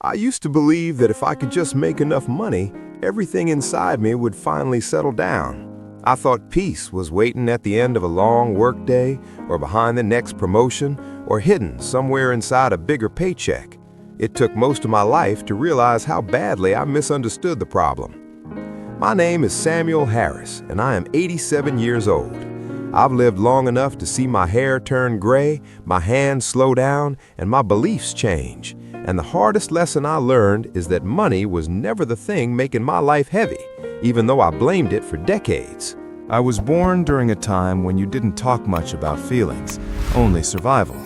I used to believe that if I could just make enough money, everything inside me would finally settle down. I thought peace was waiting at the end of a long workday, or behind the next promotion, or hidden somewhere inside a bigger paycheck. It took most of my life to realize how badly I misunderstood the problem. My name is Samuel Harris, and I am 87 years old. I've lived long enough to see my hair turn gray, my hands slow down, and my beliefs change. And the hardest lesson I learned is that money was never the thing making my life heavy, even though I blamed it for decades. I was born during a time when you didn't talk much about feelings, only survival.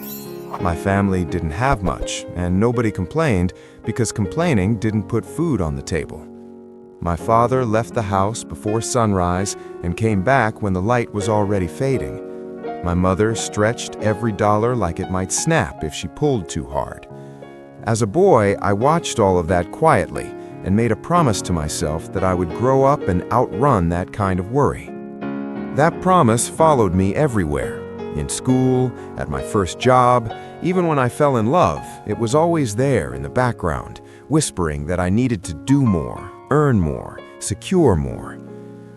My family didn't have much, and nobody complained because complaining didn't put food on the table. My father left the house before sunrise and came back when the light was already fading. My mother stretched every dollar like it might snap if she pulled too hard. As a boy, I watched all of that quietly and made a promise to myself that I would grow up and outrun that kind of worry. That promise followed me everywhere. In school, at my first job, even when I fell in love, it was always there in the background, whispering that I needed to do more, earn more, secure more.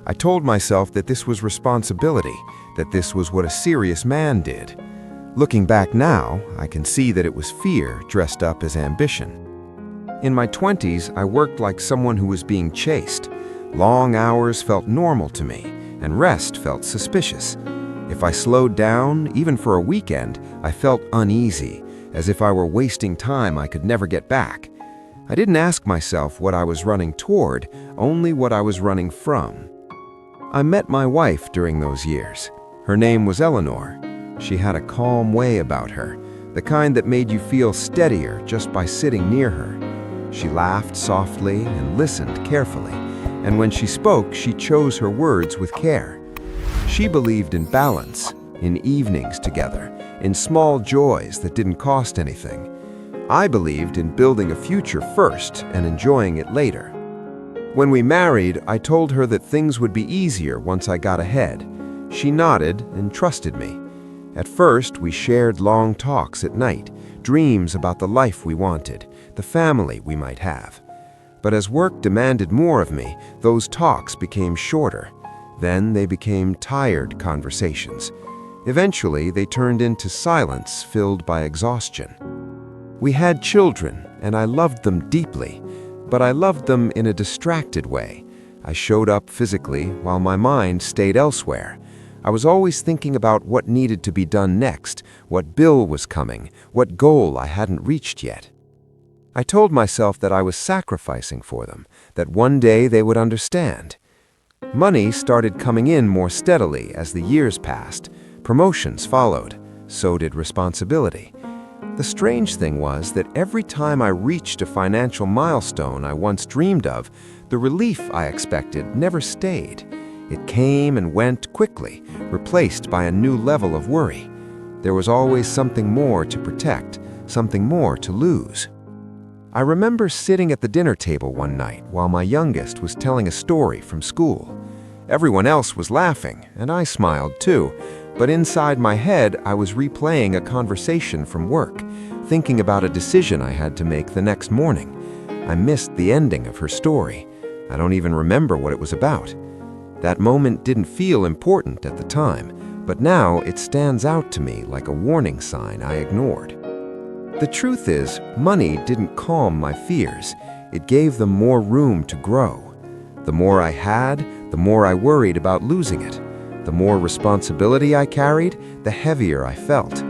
I told myself that this was responsibility, that this was what a serious man did. Looking back now, I can see that it was fear dressed up as ambition. In my 20s, I worked like someone who was being chased. Long hours felt normal to me, and rest felt suspicious. If I slowed down, even for a weekend, I felt uneasy, as if I were wasting time I could never get back. I didn't ask myself what I was running toward, only what I was running from. I met my wife during those years. Her name was Eleanor. She had a calm way about her, the kind that made you feel steadier just by sitting near her. She laughed softly and listened carefully, and when she spoke, she chose her words with care. She believed in balance, in evenings together, in small joys that didn't cost anything. I believed in building a future first and enjoying it later. When we married, I told her that things would be easier once I got ahead. She nodded and trusted me. At first, we shared long talks at night, dreams about the life we wanted, the family we might have. But as work demanded more of me, those talks became shorter. Then they became tired conversations. Eventually, they turned into silence filled by exhaustion. We had children, and I loved them deeply, but I loved them in a distracted way. I showed up physically while my mind stayed elsewhere. I was always thinking about what needed to be done next, what bill was coming, what goal I hadn't reached yet. I told myself that I was sacrificing for them, that one day they would understand. Money started coming in more steadily as the years passed. Promotions followed. So did responsibility. The strange thing was that every time I reached a financial milestone I once dreamed of, the relief I expected never stayed. It came and went quickly, replaced by a new level of worry. There was always something more to protect, something more to lose. I remember sitting at the dinner table one night while my youngest was telling a story from school. Everyone else was laughing, and I smiled too, but inside my head I was replaying a conversation from work, thinking about a decision I had to make the next morning. I missed the ending of her story. I don't even remember what it was about. That moment didn't feel important at the time, but now it stands out to me like a warning sign I ignored. The truth is, money didn't calm my fears. It gave them more room to grow. The more I had, the more I worried about losing it. The more responsibility I carried, the heavier I felt.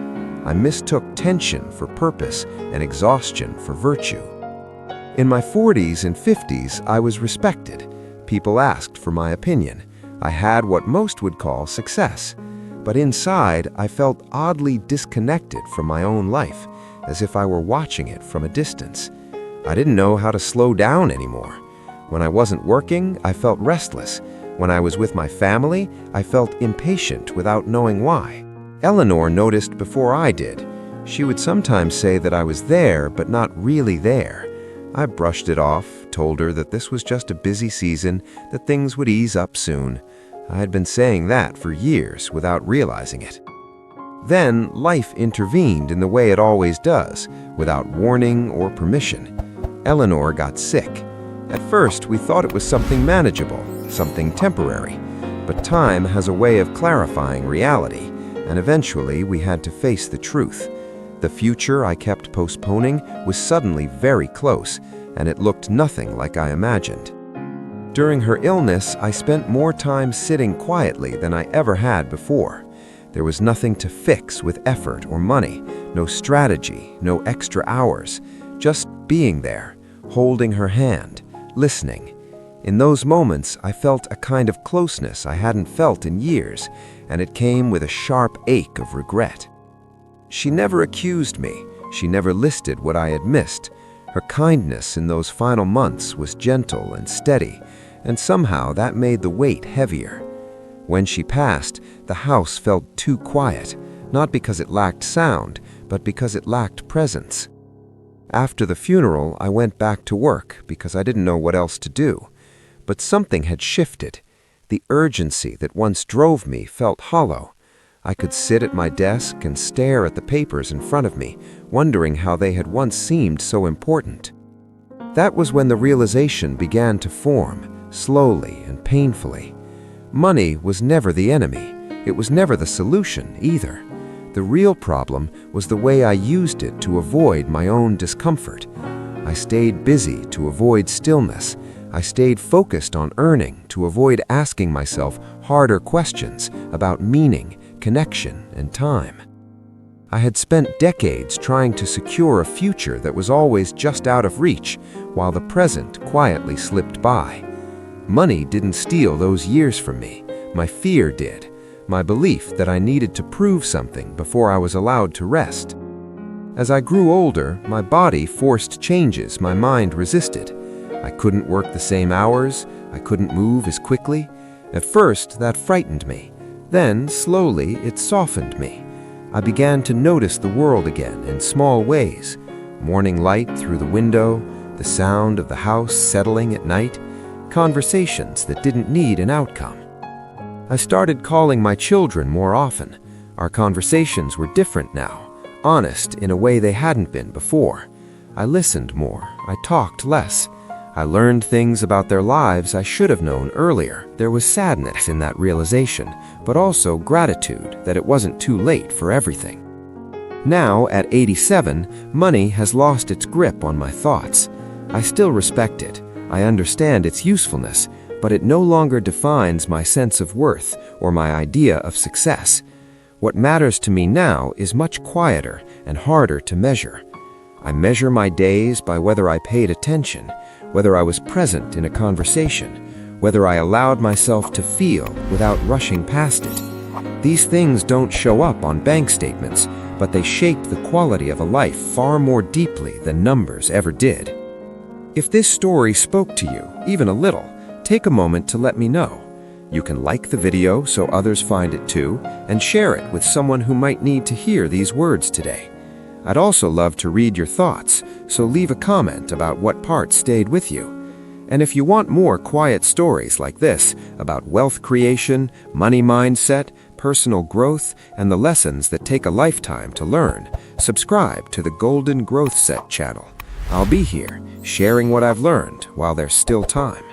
I mistook tension for purpose and exhaustion for virtue. In my 40s and 50s, I was respected. People asked for my opinion. I had what most would call success. But inside, I felt oddly disconnected from my own life, as if I were watching it from a distance. I didn't know how to slow down anymore. When I wasn't working, I felt restless. When I was with my family, I felt impatient without knowing why. Eleanor noticed before I did. She would sometimes say that I was there, but not really there. I brushed it off, told her that this was just a busy season, that things would ease up soon. I had been saying that for years without realizing it. Then life intervened in the way it always does, without warning or permission. Eleanor got sick. At first, we thought it was something manageable, something temporary. But time has a way of clarifying reality, and eventually we had to face the truth. The future I kept postponing was suddenly very close, and it looked nothing like I imagined. During her illness, I spent more time sitting quietly than I ever had before. There was nothing to fix with effort or money, no strategy, no extra hours, just being there, holding her hand, listening. In those moments, I felt a kind of closeness I hadn't felt in years, and it came with a sharp ache of regret. She never accused me. She never listed what I had missed. Her kindness in those final months was gentle and steady, and somehow that made the weight heavier. When she passed, the house felt too quiet, not because it lacked sound, but because it lacked presence. After the funeral, I went back to work because I didn't know what else to do. But something had shifted. The urgency that once drove me felt hollow. I could sit at my desk and stare at the papers in front of me, wondering how they had once seemed so important. That was when the realization began to form, slowly and painfully. Money was never the enemy. It was never the solution either. The real problem was the way I used it to avoid my own discomfort. I stayed busy to avoid stillness. I stayed focused on earning to avoid asking myself harder questions about meaning, connection, and time. I had spent decades trying to secure a future that was always just out of reach, while the present quietly slipped by. Money didn't steal those years from me. My fear did. My belief that I needed to prove something before I was allowed to rest. As I grew older, my body forced changes my mind resisted. I couldn't work the same hours. I couldn't move as quickly. At first, that frightened me. Then, slowly, it softened me. I began to notice the world again in small ways. Morning light through the window, the sound of the house settling at night, conversations that didn't need an outcome. I started calling my children more often. Our conversations were different now, honest in a way they hadn't been before. I listened more. I talked less. I learned things about their lives I should have known earlier. There was sadness in that realization, but also gratitude that it wasn't too late for everything. Now, at 87, money has lost its grip on my thoughts. I still respect it. I understand its usefulness, but it no longer defines my sense of worth or my idea of success. What matters to me now is much quieter and harder to measure. I measure my days by whether I paid attention, whether I was present in a conversation, whether I allowed myself to feel without rushing past it. These things don't show up on bank statements, but they shape the quality of a life far more deeply than numbers ever did. If this story spoke to you, even a little, take a moment to let me know. You can like the video so others find it too, and share it with someone who might need to hear these words today. I'd also love to read your thoughts, so leave a comment about what part stayed with you. And if you want more quiet stories like this about wealth creation, money mindset, personal growth, and the lessons that take a lifetime to learn, subscribe to the Golden Growth Set channel. I'll be here, sharing what I've learned while there's still time.